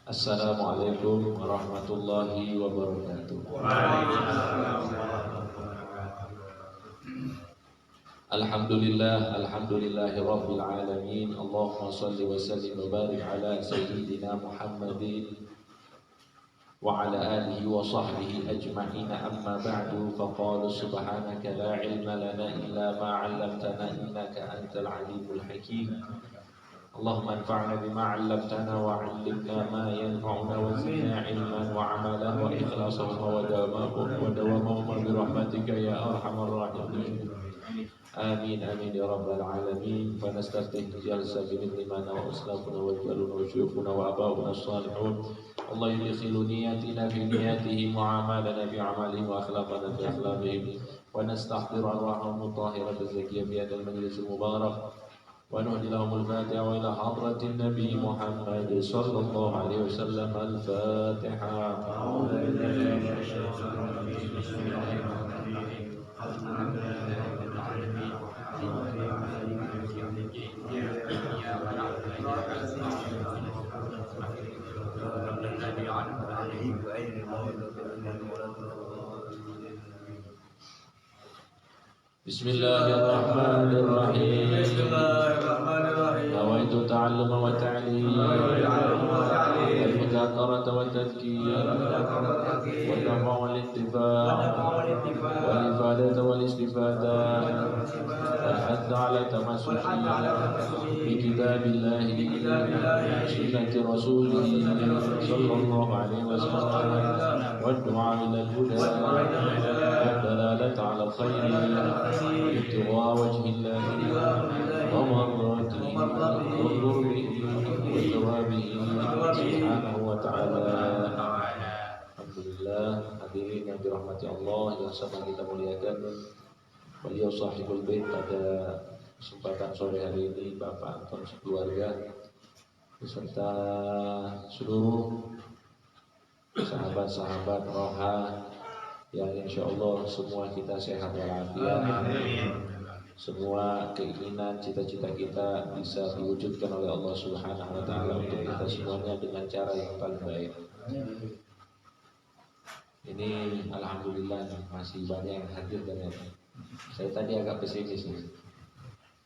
Assalamualaikum warahmatullahi wabarakatuh. Alhamdulillahi rabbil alamin. Allahumma salli wa sallim wa barik ala sayyidina Muhammadin wa ala alihi wa sahbihi ajma'in. Amma ba'du, faqala subhanaka la ilma lana illa ma 'allamtana innaka antal alimul hakim. Allahumma anfa'na bima 'allamtana wa 'allimna ma yanfa'una wa zidna 'ilman wa 'amalan wa ikhlasan wa dawama bi rahmatika ya arhamar rahimin. Amin amin ya rabbal alamin. Fa nastaftih jalsa bi nimana wa uslafuna wa jaluna wa syukhuna wa abauna as-salihun. Allah yudkhilu niyatina fi niyatihim wa amalana fi amalihim wa akhlaqana fi akhlaqihim. Wa nastahdiru arwahahum mutahhiratan zakiyyah fi hadzal majlis al-mubarak. ونهدي لهم الفاتحة وإلى حضرة النبي محمد صلى الله عليه وسلم الفاتحة. أعوذ بالله من الشيطان الرجيم. بسم الله الرحمن الرحيم. الحمد لله رب العالمين. الرحمن الرحيم مالك يوم الدين. إياك نعبد وإياك نستعين. صراط الذين أنعمت عليهم غير المغضوب عليهم ولا الضالين. Bismillahirrahmanirrahim. Nawaitu ta'alluma wa ta'lim wal mudzakarata wa tadhkir wa nafa wal intifa' wal ifadata wal istifadah wal hadd 'ala tamassuki bi kitabillahi wa sunnati rasulih sallallahu alaihi wasallam wa du'a ila al-huda wa dalalata 'ala al-khair ابتغاء وجه الله ومرضاته وقربه وثوابه سبحانه وتعالى. Alhamdulillah, hadirin yang dirahmati Allah yang sama kita muliakan, beliau sahibul bait pada kesempatan sore hari ini, Bapak Anton sekeluarga beserta seluruh sahabat-sahabat roha yang insya Allah semua kita sehat walafiat. Semua keinginan, cita-cita kita bisa diwujudkan oleh Allah Subhanahu wa Ta'ala untuk kita semuanya dengan cara yang paling baik. Ini alhamdulillah masih banyak yang hadir dan saya tadi agak pesimis nih.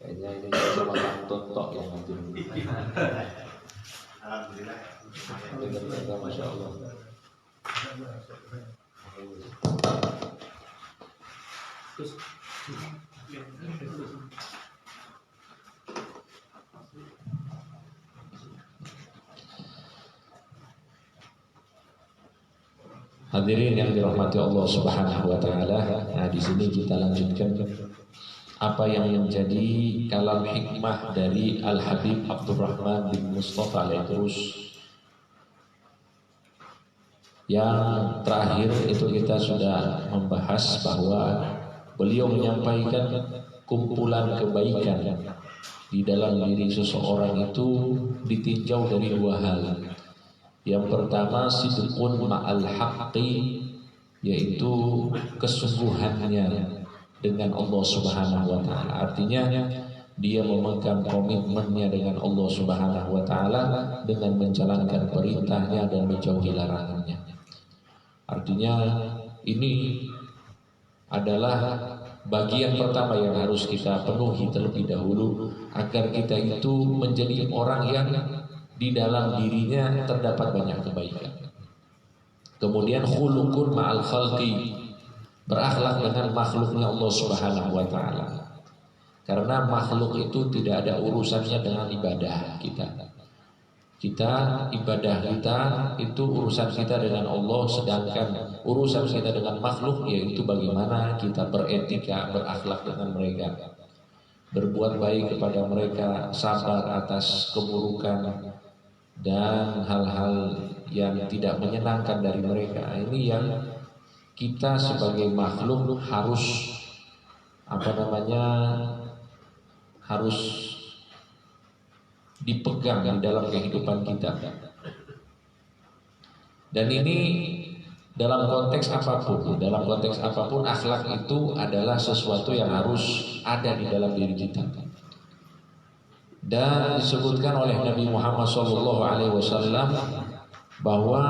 Kayaknya ini sama Kang Tontok yang hadir. Alhamdulillah. Alhamdulillah, masya Allah. Hadirin yang dirahmati Allah Subhanahu wa Ta'ala. Nah, di sini kita lanjutkan apa yang menjadi kalam hikmah dari Al-Habib Abdurrahman bin Mustafa Al-Idrus. Yang terakhir itu kita sudah membahas bahwa beliau menyampaikan kumpulan kebaikan di dalam diri seseorang itu ditinjau dari dua hal. Yang pertama sidqun ma'al haqqi, yaitu kesungguhannya dengan Allah Subhanahu wa Ta'ala. Artinya dia memegang komitmennya dengan Allah Subhanahu wa Ta'ala dengan menjalankan perintahnya dan menjauhi larangannya. Artinya ini adalah bagian pertama yang harus kita penuhi terlebih dahulu agar kita itu menjadi orang yang di dalam dirinya terdapat banyak kebaikan. Kemudian khuluqun ma'al khalqi, berakhlak dengan makhluknya Allah Subhanahu wa Ta'ala. Karena makhluk itu tidak ada urusannya dengan ibadah kita. Ibadah kita itu urusan kita dengan Allah, sedangkan urusan kita dengan makhluk yaitu bagaimana kita beretika, berakhlak dengan mereka, berbuat baik kepada mereka, sabar atas keburukan dan hal-hal yang tidak menyenangkan dari mereka. Ini yang kita sebagai makhluk harus harus dipegang di dalam kehidupan kita. Dan ini dalam konteks apapun akhlak itu adalah sesuatu yang harus ada di dalam diri kita. Dan disebutkan oleh Nabi Muhammad SAW bahwa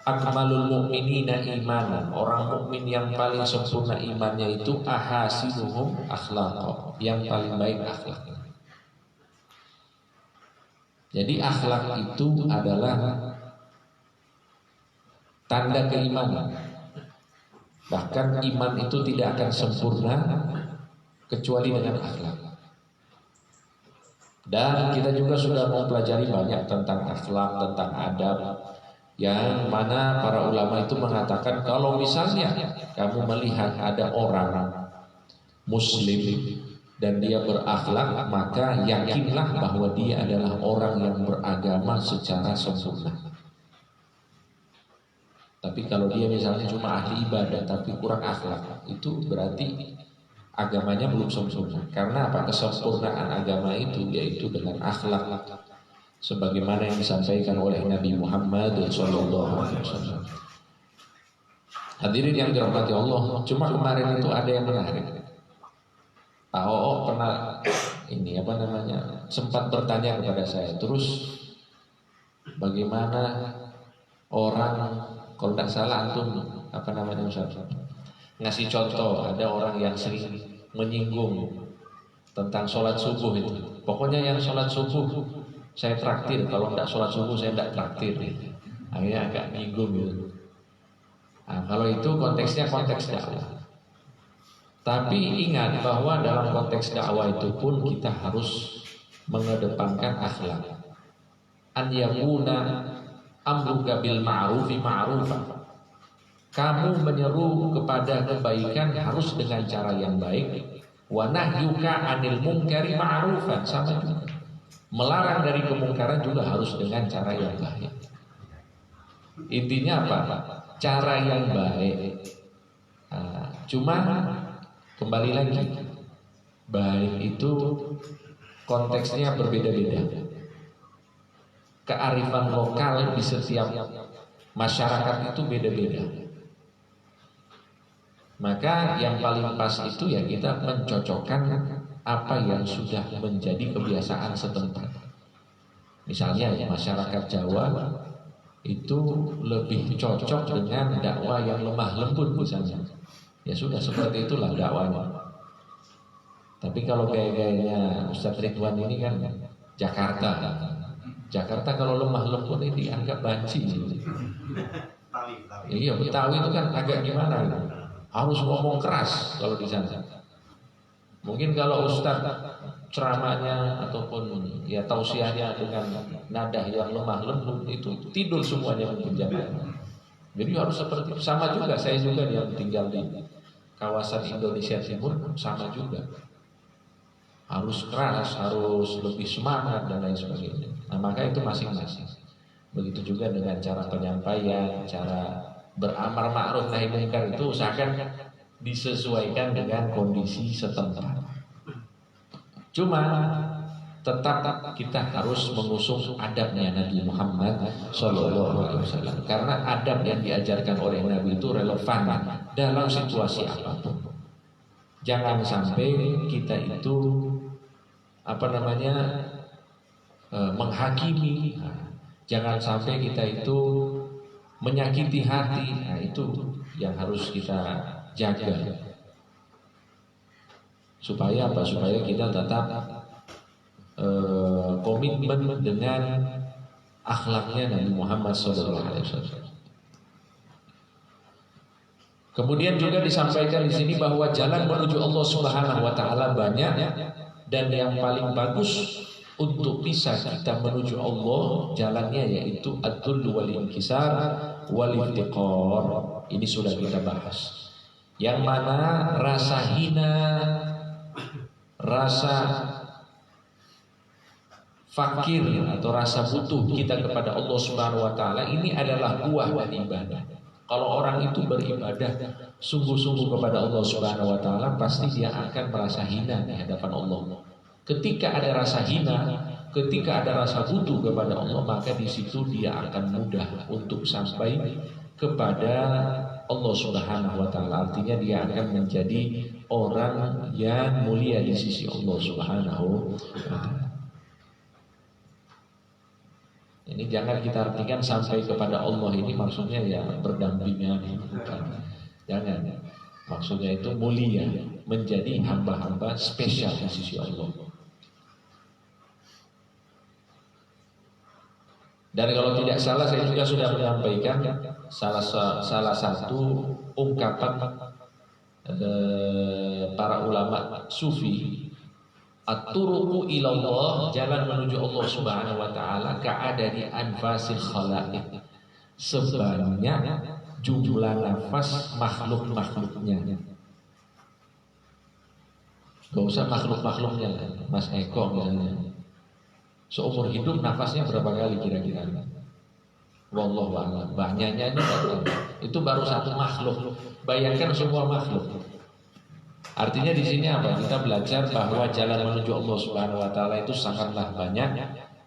akmalul mu'minina imanan, orang mukmin yang paling sempurna imannya itu ahasinuhum akhlaqa, yang paling baik akhlaknya. Jadi akhlak itu adalah tanda keimanan. Bahkan iman itu tidak akan sempurna kecuali dengan akhlak. Dan kita juga sudah mempelajari banyak tentang akhlak, tentang adab, yang mana para ulama itu mengatakan kalau misalnya kamu melihat ada orang muslim dan dia berakhlak, maka yakinlah bahwa dia adalah orang yang beragama secara sempurna. Tapi kalau dia misalnya cuma ahli ibadah tapi kurang akhlak, itu berarti agamanya belum sempurna. Karena apa? Kesempurnaan agama itu yaitu dengan akhlak, sebagaimana yang disampaikan oleh Nabi Muhammad SAW. Hadirin yang dirahmati Allah, cuma kemarin itu ada yang menarik. Pak Oo pernah sempat bertanya kepada saya, terus bagaimana orang, kalau tidak salah antum Ustaz, ngasih contoh, ada orang yang sering menyinggung tentang sholat subuh itu. Pokoknya yang sholat subuh saya traktir, kalau tidak sholat subuh saya tidak traktir. Akhirnya agak nyinggung gitu. Nah, kalau itu konteksnya konteks dakwah. Tapi ingat bahwa dalam konteks dakwah itu pun kita harus mengedepankan akhlak. An yakuna amruka bil ma'rufi ma'rufan. Kamu menyeru kepada kebaikan harus dengan cara yang baik. Wa nahyuka 'anil munkari ma'rufan, sama juga. Melarang dari kemungkaran juga harus dengan cara yang baik. Intinya apa? Cara yang baik. Nah, cuma kembali lagi, baik itu konteksnya berbeda-beda. Kearifan lokal di setiap masyarakat itu beda-beda. Maka yang paling pas itu ya kita mencocokkan apa yang sudah menjadi kebiasaan setempat. Misalnya masyarakat Jawa itu lebih cocok dengan dakwah yang lemah lembut misalnya. Ya sudah seperti itulah dakwahnya. Tapi kalau gaya-gayanya Ustaz Ridwan ini kan Jakarta kalau lemah lembut ini dianggap banci. Iya, Betawi itu kan agak gimana gitu. Harus ngomong keras kalau di sana. Mungkin kalau Ustaz ceramahnya ataupun ya tausiahnya dengan nada yang lemah lembut itu tidur semuanya mungkin jamaah. Jadi harus seperti sama juga. Saya juga yang tinggal di kawasan Indonesia Timur sama juga. Harus keras, harus lebih semangat dan lain sebagainya. Nah, maka itu masing-masing. Begitu juga dengan cara penyampaian, cara beramar ma'ruf nahi munkar itu usahakan disesuaikan dengan kondisi setempat. Cuma tetap kita harus mengusung adabnya Nabi Muhammad SAW. Karena adab yang diajarkan oleh Nabi itu relevan dalam situasi apapun. Jangan sampai kita itu menghakimi. Jangan sampai kita itu menyakiti hati. Nah, itu yang harus kita jaga. Supaya apa? Supaya kita tetap komitmen dengan akhlaknya Nabi Muhammad SAW. Kemudian juga disampaikan di sini bahwa jalan menuju Allah Subhanahu wa taala banyak, dan yang paling bagus untuk bisa kita menuju Allah jalannya yaitu ad-dull wal inkisar wal iftiqar. Ini sudah kita bahas. Yang mana rasa hina, rasa fakir atau rasa butuh kita kepada Allah Subhanahu wa taala ini adalah buah dari ibadah. Kalau orang itu beribadah sungguh-sungguh kepada Allah Subhanahu wa taala, pasti dia akan merasa hina di hadapan Allah. Ketika ada rasa hina, ketika ada rasa butuh kepada Allah, maka di situ dia akan mudah untuk sampai kepada Allah Subhanahu wa taala. Artinya dia akan menjadi orang yang mulia di sisi Allah Subhanahu wa taala. Ini jangan kita artikan sampai kepada Allah ini maksudnya ya berdampingan, bukan. Jangan. Maksudnya itu mulia, menjadi hamba-hamba spesial di sisi Allah. Dan kalau tidak salah saya juga sudah menyampaikan salah satu ungkapan para ulama sufi, at-turuqu ilallah, jalan menuju Allah Subhanahu wa taala, ka'adadi anfasil khalaiq, sebanyak jumlah nafas makhluk-makhluknya. Gak usah makhluk-makhluknya, Mas Eko misalnya, seumur hidup nafasnya berapa kali kira-kira? Wallahu a'lam. Banyaknya itu baru satu makhluk. Bayangkan semua makhluk. Artinya di sini apa? Kita belajar bahwa jalan menuju Allah Subhanahu wa taala itu sangatlah banyak,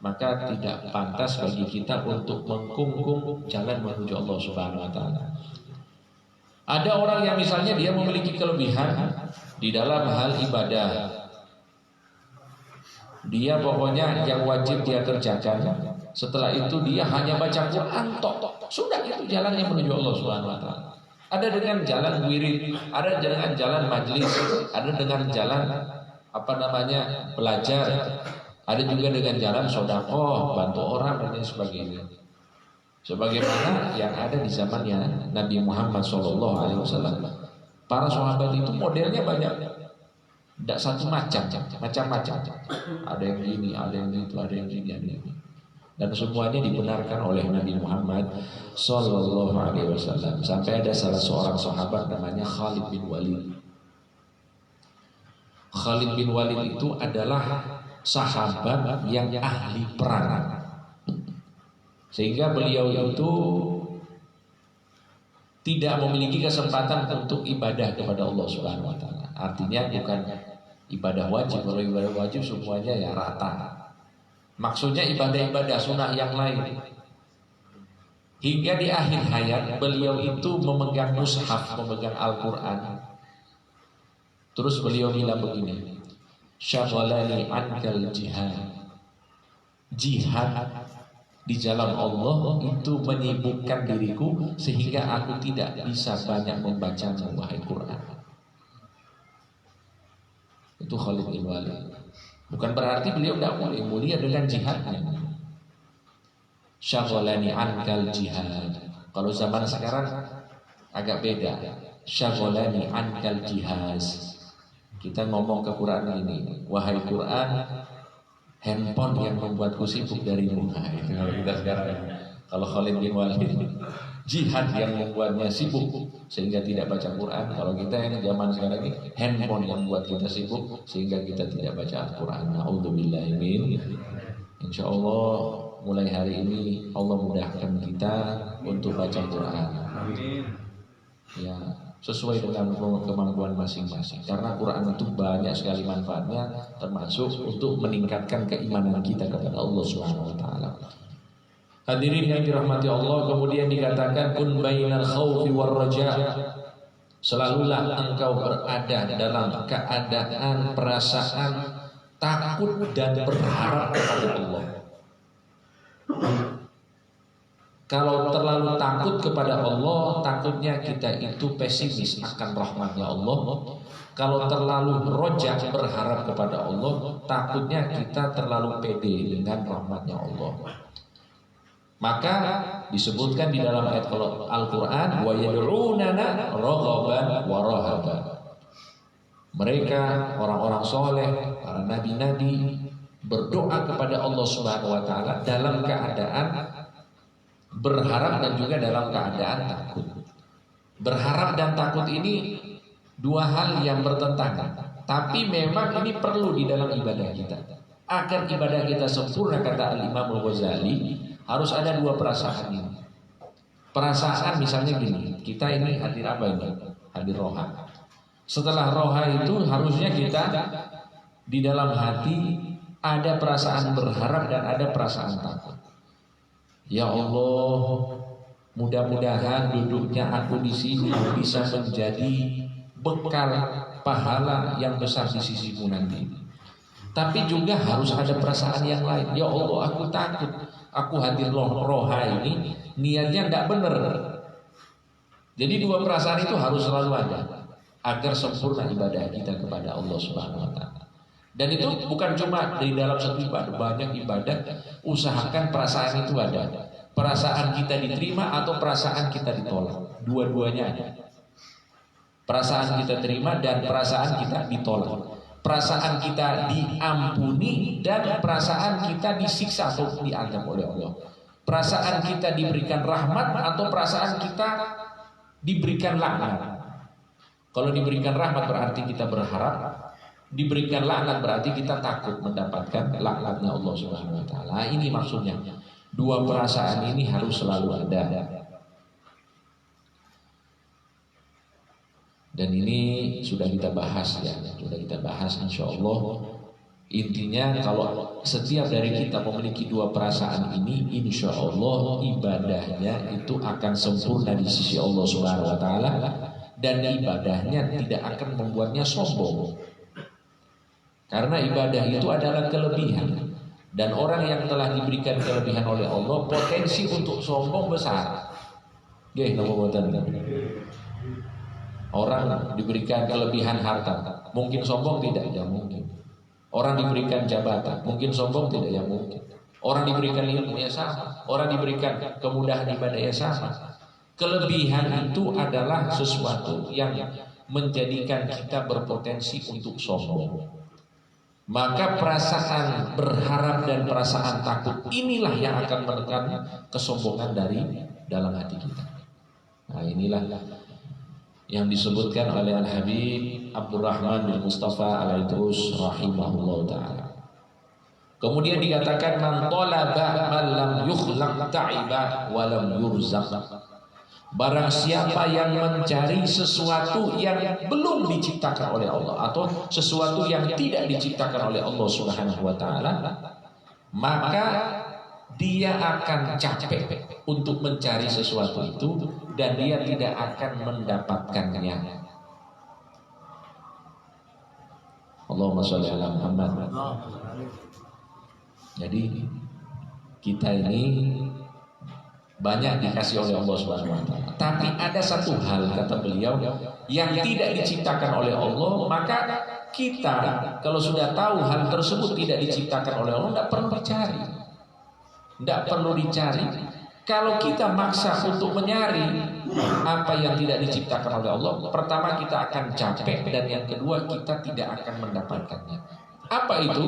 maka tidak pantas bagi kita untuk mengkungkung jalan menuju Allah Subhanahu wa taala. Ada orang yang misalnya dia memiliki kelebihan di dalam hal ibadah. Dia pokoknya yang wajib dia kerjakan. Setelah itu dia hanya baca Quran tok. Sudah, itu jalannya menuju Allah Subhanahu wa taala. Ada dengan jalan wirid, ada dengan jalan majlis, ada dengan jalan belajar, ada juga dengan jalan sedekah, bantu orang dan lain sebagainya. Sebagaimana yang ada di zamannya Nabi Muhammad SAW. Para sahabat itu modelnya banyak, tidak satu macam-macam. Ada yang gini, ada yang itu, ada yang gini, ada yang ini. Dan semuanya dibenarkan oleh Nabi Muhammad Sallallahu Alaihi Wasallam. Sampai ada salah seorang sahabat namanya Khalid bin Walid. Khalid bin Walid itu adalah sahabat yang ahli perang, sehingga beliau itu tidak memiliki kesempatan untuk ibadah kepada Allah Subhanahu Wa Taala. Artinya bukan ibadah wajib. Kalau ibadah wajib semuanya ya rata. Maksudnya ibadah-ibadah sunnah yang lain. Hingga di akhir hayat beliau itu memegang mushaf, memegang Al-Quran. Terus beliau bilang begini, syaghalani ankal jihad. Jihad di jalan Allah itu menyibukkan diriku sehingga aku tidak bisa banyak membaca wahai Quran. Itu Khalid bin Walid. Bukan berarti beliau tidak boleh, mulia dengan jihadnya. Syaghalani ankal jihad. Kalau zaman sekarang agak beda. Syaghalani ankal jihaz. Kita ngomong ke Quran ini, wahai Quran, handphone yang membuatku sibuk darimu. Nah, itu kalau kita sekarang. Kalau Khalid bin Walid, jihad yang membuatnya sibuk sehingga tidak baca Quran. Kalau kita yang zaman sekarang ini, handphone yang membuat kita sibuk sehingga kita tidak baca Al-Quran. Na'udzubillahi min. Insya Allah mulai hari ini Allah mudahkan kita untuk baca Quran. Ya, sesuai dengan kemampuan masing-masing. Karena Quran itu banyak sekali manfaatnya, termasuk untuk meningkatkan keimanan kita kepada Allah Subhanahu wa taala. Hadirin yang dirahmati Allah, kemudian dikatakan kun bainal khaufi war raja. Selalulah engkau berada dalam keadaan perasaan takut dan berharap kepada Allah. Kalau terlalu takut kepada Allah, takutnya kita itu pesimis akan rahmatnya Allah. Kalau terlalu roja berharap kepada Allah, takutnya kita terlalu pede dengan rahmatnya Allah. Maka disebutkan di dalam ayat Al-Quran, wa yad'unana raghaban wa rahaban. Mereka orang-orang soleh, para nabi-nabi berdoa kepada Allah Subhanahu wa taala dalam keadaan berharap dan juga dalam keadaan takut. Berharap dan takut ini dua hal yang bertentangan, tapi memang ini perlu di dalam ibadah kita. Agar ibadah kita sempurna, kata Al-Imam Al-Ghazali, harus ada dua perasaan ini. Perasaan misalnya gini, kita ini hadir apa ini? Hadir roha. Setelah roha itu harusnya kita di dalam hati ada perasaan berharap dan ada perasaan takut. Ya Allah, mudah-mudahan duduknya aku di sini bisa menjadi bekal pahala yang besar di sisimu nanti. Tapi juga harus ada perasaan yang lain. Ya Allah, aku takut aku hadir roha ini niatnya tidak benar. Jadi dua perasaan itu harus selalu ada agar sempurna ibadah kita kepada Allah Subhanahu wa taala. Dan itu bukan cuma di dalam satu ibadah, banyak ibadah usahakan perasaan itu ada. Perasaan kita diterima atau perasaan kita ditolak. Dua-duanya ada. Perasaan kita terima dan perasaan kita ditolak. Perasaan kita diampuni dan perasaan kita disiksa atau dianggap oleh Allah. Perasaan kita diberikan rahmat atau perasaan kita diberikan laknat. Kalau diberikan rahmat berarti kita berharap, diberikan laknat berarti kita takut mendapatkan laknatnya Allah Subhanahu wa taala. Ini maksudnya. Dua perasaan ini harus selalu ada. Dan ini sudah kita bahas ya, sudah kita bahas insyaallah. Intinya kalau setiap dari kita memiliki dua perasaan ini, insyaallah ibadahnya itu akan sempurna di sisi Allah Subhanahu wa taala dan ibadahnya tidak akan membuatnya sombong. Karena ibadah itu adalah kelebihan. Dan orang yang telah diberikan kelebihan oleh Allah, potensi untuk sombong besar. Orang diberikan kelebihan harta, mungkin sombong tidak? Ya mungkin. Orang diberikan jabatan, mungkin sombong tidak? Ya mungkin. Orang diberikan ilmu ya sama. Orang diberikan kemudahan ibadah ya sama. Kelebihan itu adalah sesuatu yang menjadikan kita berpotensi untuk sombong. Maka perasaan berharap dan perasaan takut inilah yang akan menekan kesombongan dari dalam hati kita. Nah inilah yang disebutkan oleh Al-Habib Abdurrahman bin Mustafa Al-Idrus rahimahullah ta'ala. Kemudian dikatakan man talaba man lam yukhlaq ta'iba wa lam yurzaq. Barang siapa yang mencari sesuatu yang belum diciptakan oleh Allah atau sesuatu yang tidak diciptakan oleh Allah Subhanahu wa taala, maka dia akan capek untuk mencari sesuatu itu dan dia tidak akan mendapatkannya. Allahumma sholli ala Muhammad. Jadi kita ini banyak dikasih oleh Allah Subhanahu wa taala. Tapi ada satu hal kata beliau yang tidak diciptakan oleh Allah, maka kita kalau sudah tahu hal tersebut tidak diciptakan oleh Allah, tidak perlu dicari. Tidak perlu dicari. Kalau kita maksa untuk menyari apa yang tidak diciptakan oleh Allah, pertama kita akan capek dan yang kedua kita tidak akan mendapatkannya. Apa itu?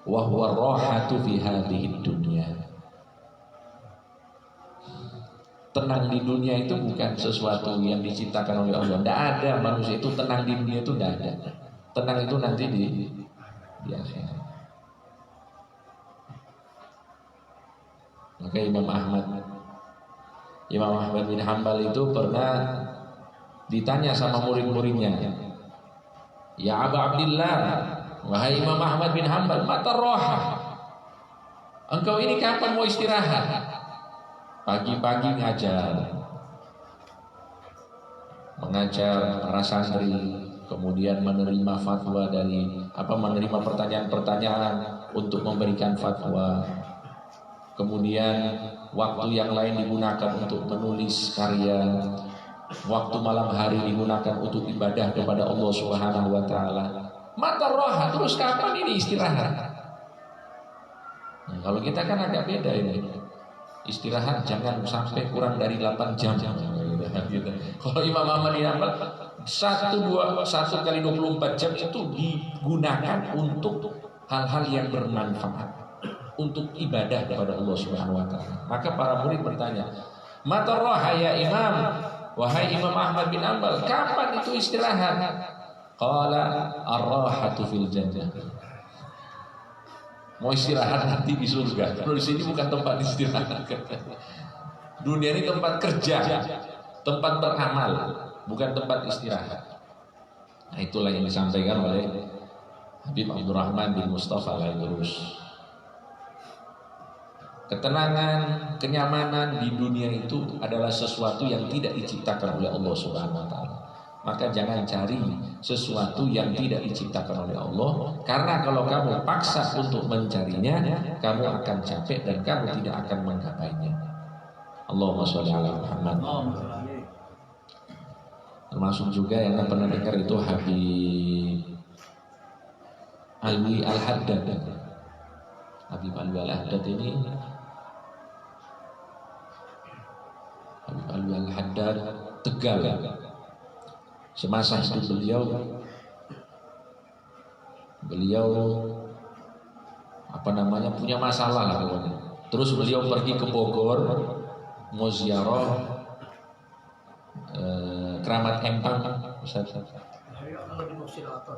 Wa huwa rahatu fi hadhihi dunya. Tenang di dunia itu bukan sesuatu yang diciptakan oleh Allah. Tidak ada manusia itu tenang di dunia itu, tidak ada. Tenang itu nanti di akhirat. Maka Imam Ahmad bin Hanbal itu pernah ditanya sama murid-muridnya, ya Aba Abdillah, wahai Imam Ahmad bin Hanbal, mata roha, engkau ini kapan mau istirahat? Pagi-pagi mengajar para santri, kemudian menerima fatwa menerima pertanyaan-pertanyaan untuk memberikan fatwa. Kemudian waktu yang lain digunakan untuk menulis karya. Waktu malam hari digunakan untuk ibadah kepada Allah Subhanahu wa taala. Mata roha, terus kapan ini istirahat? Nah, kalau kita kan agak beda ini. Istirahat jangan sampai kurang dari 8 jam. Gitu. Kalau Imam Ahmad bin Hanbal 1 kali 24 jam itu digunakan untuk hal-hal yang bermanfaat, untuk ibadah kepada Allah Subhanahu wa taala. Maka para murid bertanya, "Mata roha ya Imam?" Wahai Imam Ahmad bin Hanbal, kapan itu istirahat? Qala ar-rahatu fil jannah. Mau istirahat nanti di surga. Kalau di sini bukan tempat istirahat. Dunia ini tempat kerja, tempat beramal, bukan tempat istirahat. Nah, itulah yang disampaikan oleh Habib Abdurrahman bin Mustafa Al-Idrus. Ketenangan, kenyamanan di dunia itu adalah sesuatu yang tidak diciptakan oleh Allah Subhanahu wa taala. maka jangan cari sesuatu yang tidak diciptakan oleh Allah. Karena kalau kamu paksa untuk mencarinya, kamu akan capek dan kamu tidak akan menggapainya. Allahumma sholli ala Muhammad. Termasuk juga yang pernah dengar itu Habib Alwi Al-Haddad. Habib Alwi Al-Haddad ini, Habib Alwi Al-Haddad Tegal. Semasa hidup beliau punya masalah lah pokoknya. Terus beliau pergi ke Bogor mau ziarah keramat Empang,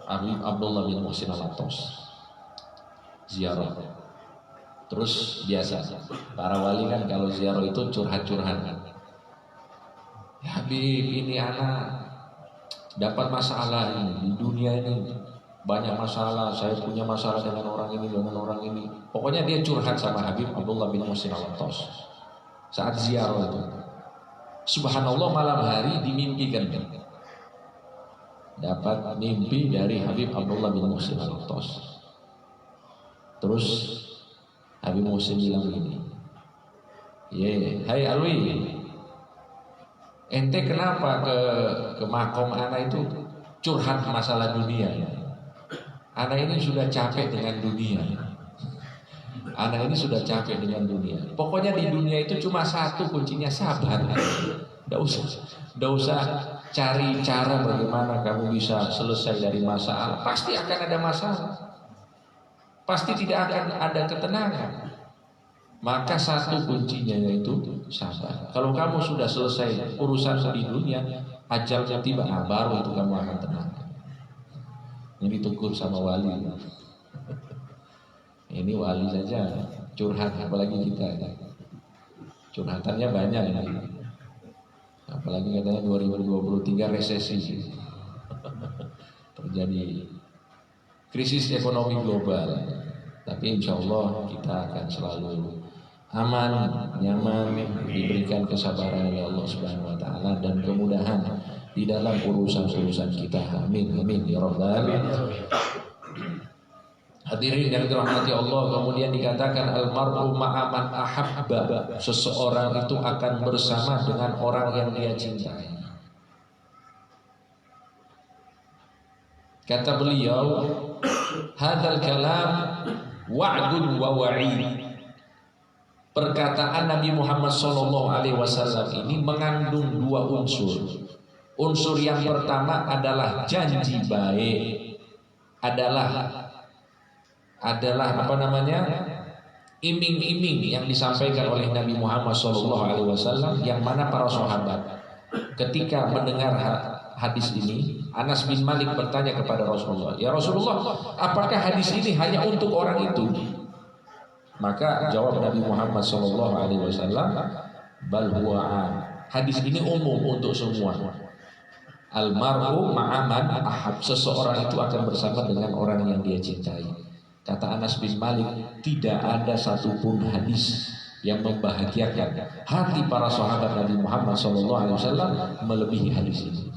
Habib Abdullah bin Muhsin Al-Atos ziarah. Terus biasa para wali kan kalau ziarah itu curhat-curhat. Ya Habib, ini anak dapat masalah ini di dunia ini, banyak masalah. Saya punya masalah dengan orang ini, dengan orang ini. Pokoknya dia curhat sama Habib Abdullah bin Muhsin Al-Atos saat ziarah itu. Subhanallah, malam hari dimimpikan, dapat mimpi dari Habib Abdullah bin Muhsin Al-Atos. Terus Habib Muhsin bilang begini, hai Alwi, ente kenapa ke makom anak itu curhat masalah dunia? Anak ini sudah capek dengan dunia. Anak ini sudah capek dengan dunia. Pokoknya di dunia itu cuma satu kuncinya, sabar. Nggak usah cari cara bagaimana kamu bisa selesai dari masalah. Pasti akan ada masalah. Pasti tidak akan ada ketenangan. Maka satu kuncinya yaitu sabar. Kalau kamu sudah selesai urusan di dunia, ajalnya tiba, baru itu kamu akan tenang. Ini ditegur sama wali. Ini wali saja curhat, apalagi kita. Curhatannya banyak ini. Apalagi katanya 2023 resesi. Terjadi krisis ekonomi global. Tapi insya Allah kita akan selalu aman, nyaman, diberikan kesabaran oleh Allah Subhanahu Wa Taala dan kemudahan di dalam urusan-urusan kita. Amin, amin ya Rabbal alamin. Hadirin yang dirahmati Allah, kemudian dikatakan almar'u ma'a man ahabba, seseorang itu akan bersama dengan orang yang dia cintai. Kata beliau, hadzal kalam wa'dun wa wa'id. Perkataan Nabi Muhammad SAW ini mengandung dua unsur. Unsur yang pertama adalah janji baik, adalah iming-iming yang disampaikan oleh Nabi Muhammad SAW, yang mana para sahabat ketika mendengar hadis ini, Anas bin Malik bertanya kepada Rasulullah, ya Rasulullah, apakah hadis ini hanya untuk orang itu? Maka jawab Nabi Muhammad SAW, bal huwa, hadis ini umum untuk semua. Almar'u ma'aman ahab, seseorang itu akan bersama dengan orang yang dia cintai. Kata Anas bin Malik, tidak ada satupun hadis yang membahagiakan hati para sahabat Nabi Muhammad SAW melebihi hadis ini.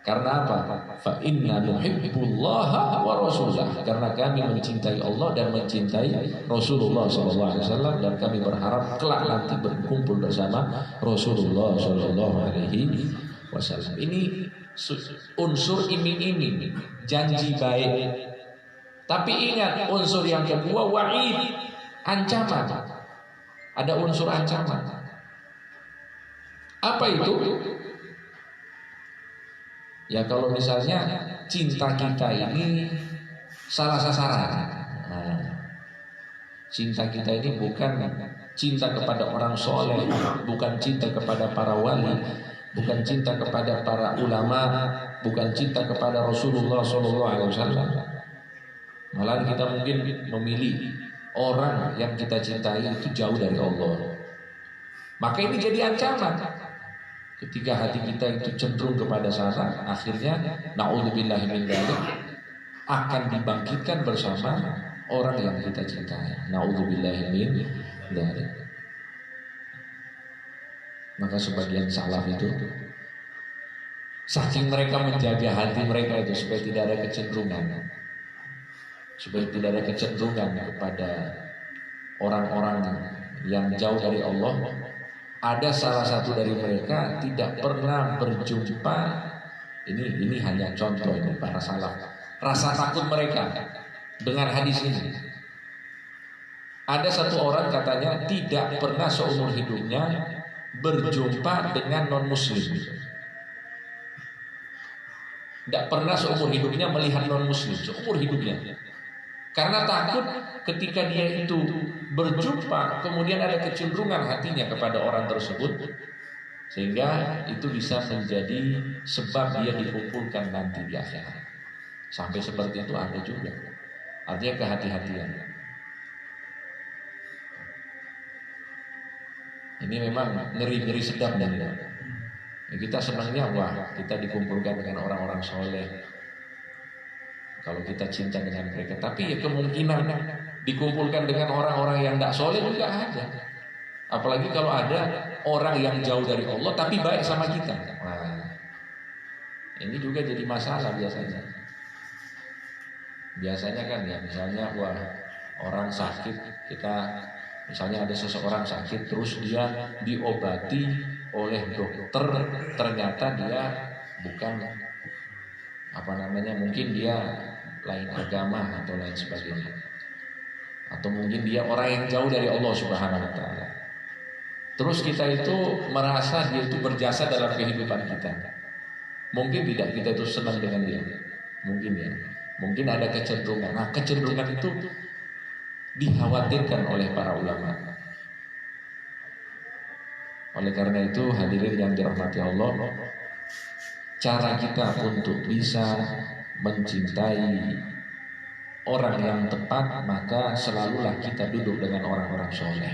Karena apa? Fa inna nuhibbullaha wa rasulah. Karena kami mencintai Allah dan mencintai Rasulullah SAW, dan kami berharap kelak nanti berkumpul bersama Rasulullah SAW. Ini unsur iming-iming, janji baik. Tapi ingat, unsur yang kedua wa'id, ancaman. Ada unsur ancaman. Apa itu? Ya kalau misalnya cinta kita ini salah sasaran. Nah, cinta kita ini bukan cinta kepada orang soleh, bukan cinta kepada para wali, bukan cinta kepada para ulama, bukan cinta kepada Rasulullah SAW. Malah kita mungkin memilih orang yang kita cintai itu jauh dari Allah. Maka ini jadi ancaman. Ketika hati kita itu cenderung kepada sana, akhirnya na'udzubillahi min dzalik, akan dibangkitkan bersama orang yang kita cintai. Na'udzubillahi min dzalik. Maka sebagian salaf itu Saking mereka menjaga hati mereka itu supaya tidak ada kecenderungan, kepada orang-orang yang jauh dari Allah. Ada salah satu dari mereka tidak pernah berjumpa. Ini hanya contoh ini para salaf. Rasa takut mereka dengan hadis ini. Ada satu orang katanya tidak pernah seumur hidupnya berjumpa dengan non-muslim. Tidak pernah seumur hidupnya melihat non-muslim, seumur hidupnya. Karena takut ketika dia itu berjumpa, kemudian ada kecenderungan hatinya kepada orang tersebut, sehingga itu bisa menjadi sebab dia dikumpulkan nanti di akhirat. Sampai seperti itu ada juga. Artinya kehati-hatian. Ini memang ngeri-ngeri sedap dan kita senangnya, wah kita dikumpulkan dengan orang-orang soleh. Kalau kita cinta dengan mereka, tapi ya kemungkinan dikumpulkan dengan orang-orang yang tidak soleh juga ada. Apalagi kalau ada orang yang jauh dari Allah tapi baik sama kita. Nah, ini juga jadi masalah biasanya. Biasanya kan ya, misalnya wah orang sakit, kita misalnya ada seseorang sakit terus dia diobati oleh dokter, ternyata dia bukan mungkin dia lain agama atau lain sebagainya, atau mungkin dia orang yang jauh dari Allah Subhanahu wa taala. Terus kita itu merasa dia itu berjasa dalam kehidupan kita. Mungkin tidak kita itu senang dengan dia. Mungkin ya. Mungkin ada kecenderungan. Nah, kecenderungan itu dikhawatirkan oleh para ulama. Oleh karena itu hadirin yang dirahmati Allah, cara kita untuk bisa mencintai orang yang tepat, maka selalulah kita duduk dengan orang-orang soleh.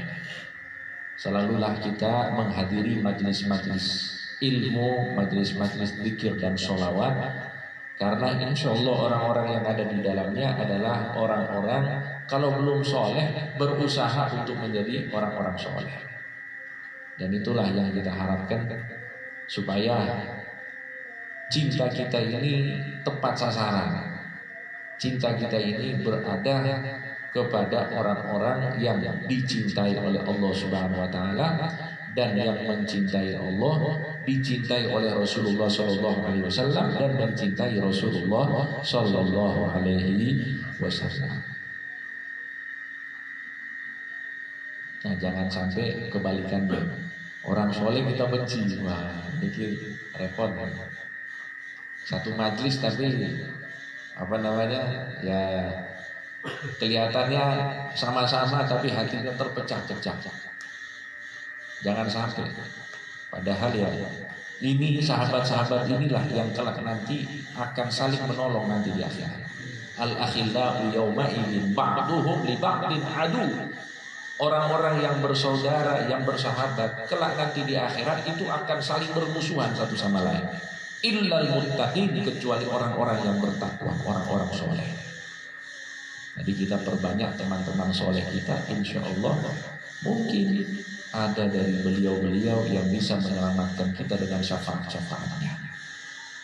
Selalulah kita menghadiri majelis-majelis ilmu, majelis-majelis zikir dan sholawat. Karena insya Allah orang-orang yang ada di dalamnya adalah orang-orang kalau belum soleh berusaha untuk menjadi orang-orang soleh. Dan itulah yang kita harapkan supaya cinta kita ini tepat sasaran. Cinta kita ini berada kepada orang-orang yang dicintai oleh Allah Subhanahu wa taala, dan yang mencintai Allah dicintai oleh Rasulullah sallallahu alaihi wasallam dan mencintai Rasulullah sallallahu alaihi wasallam. Nah, jangan sampai kebalikannya. Orang soleh kita benci, wah, mikir repot. Satu majlis tapi ya kelihatannya sama-sama tapi hatinya terpecah-pecah. Jangan sampai. Padahal ya ini sahabat-sahabat inilah yang kelak nanti akan saling menolong nanti di akhirat. Al-akhillau yawma idzin ba'duhum li ba'din adu. Orang-orang yang bersaudara, yang bersahabat, kelak nanti di akhirat itu akan saling bermusuhan satu sama lain. Illal muttaqin, kecuali orang-orang yang bertakwa, orang-orang soleh. Jadi kita perbanyak teman-teman soleh kita, insya Allah mungkin ada dari beliau-beliau yang bisa menyelamatkan kita dengan syafaat-syafaatnya.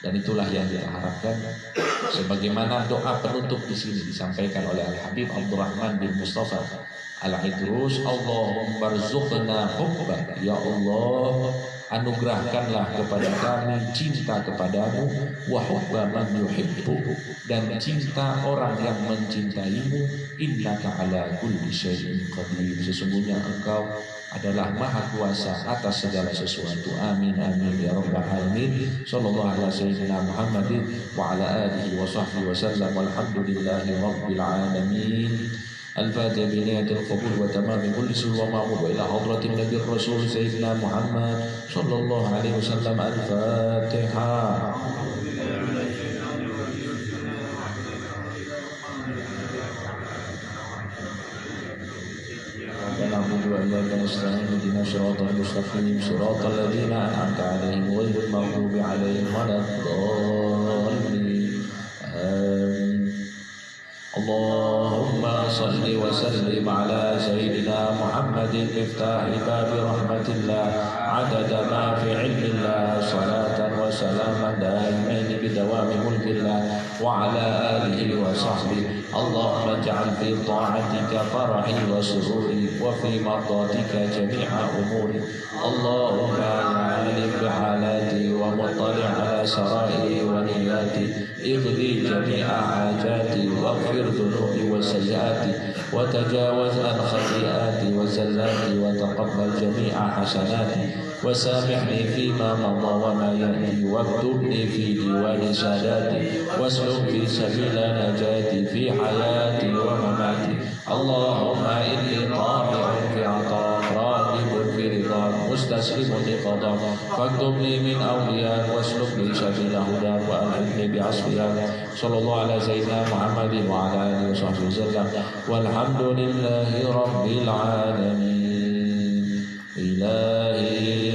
Dan itulah yang kita harapkan. Sebagaimana doa penutup di sini disampaikan oleh Al-Habib Abdurrahman bin Mustafa Al-Idrus, Allahumma rzuqna hubbak, ya Allah anugerahkanlah kepada kami cinta kepadamu, wa hubba man yuhibbu, dan cinta orang yang mencintaimu, innaka ala kulli syai'in qadir, sesungguhnya engkau adalah maha kuasa atas segala sesuatu. Amin amin ya rabbal alamin. Sallallahu alaihi sayyidina Muhammadin wa ala alihi wa sahbihi wa sallam, walhamdulillahi rabbil alamin. الفاتحة بنية القبول وتمام كل سر ومعمول، وإلى حضرة النبي الرسول سيدنا محمد صلى الله عليه وسلم. الفاتحة. نعبد وإياك نستعين اهدنا الصراط المستقيم صراط الذين أنعمت عليهم غير المغضوب عليهم ولا الضالين. اللهم صل وسلم على سيدنا محمد مفتاح باب رحمة الله عدد ما في علم الله صلاة وسلاما دائمين بدوام ملك الله وعلى آله وصحبه. اللهم اجعل في طاعتك فرحي وسروري وفي مرضاتك جميع أموري. اللهم يا عالم بحالاتي ومطلع على سرائري ونياتي اغفر جميع حاجاتي واغفر ذنوبي وسيئاتي وتجاوز عن خطيئاتي وزلاتي وتقبل جميع حسناتي وسامحني فيما مضى وما يأتي واكتبني في ديوان ساداتي واسلك في سبيل نجاتي في حياتي ومماتي. اللهم إني طامع في عطاك راغب في رضاك مستسلم لقضاك فاكتبني من أولياك واسلك لي سبيل هداك وألحقني بعصفياك. صلى الله على سيدنا محمد وعلى آله وصحبه وسلم والحمد لله رب العالمين. إلهي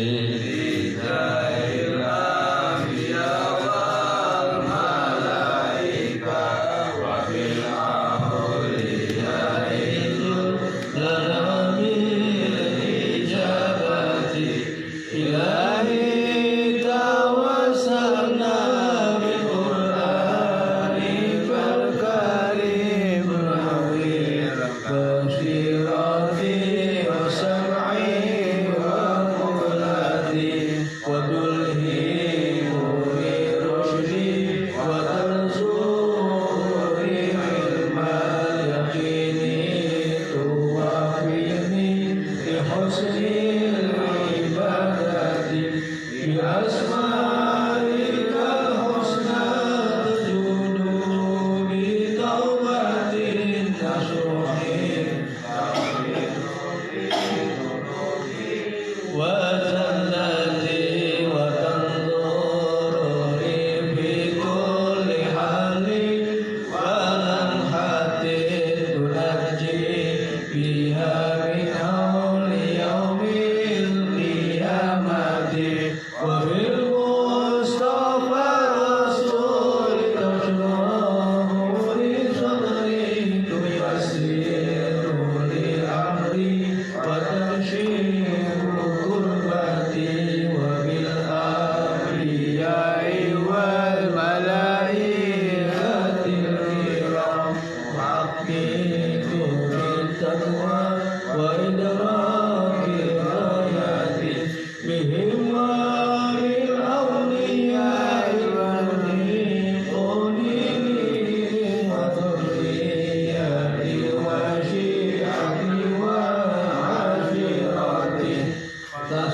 The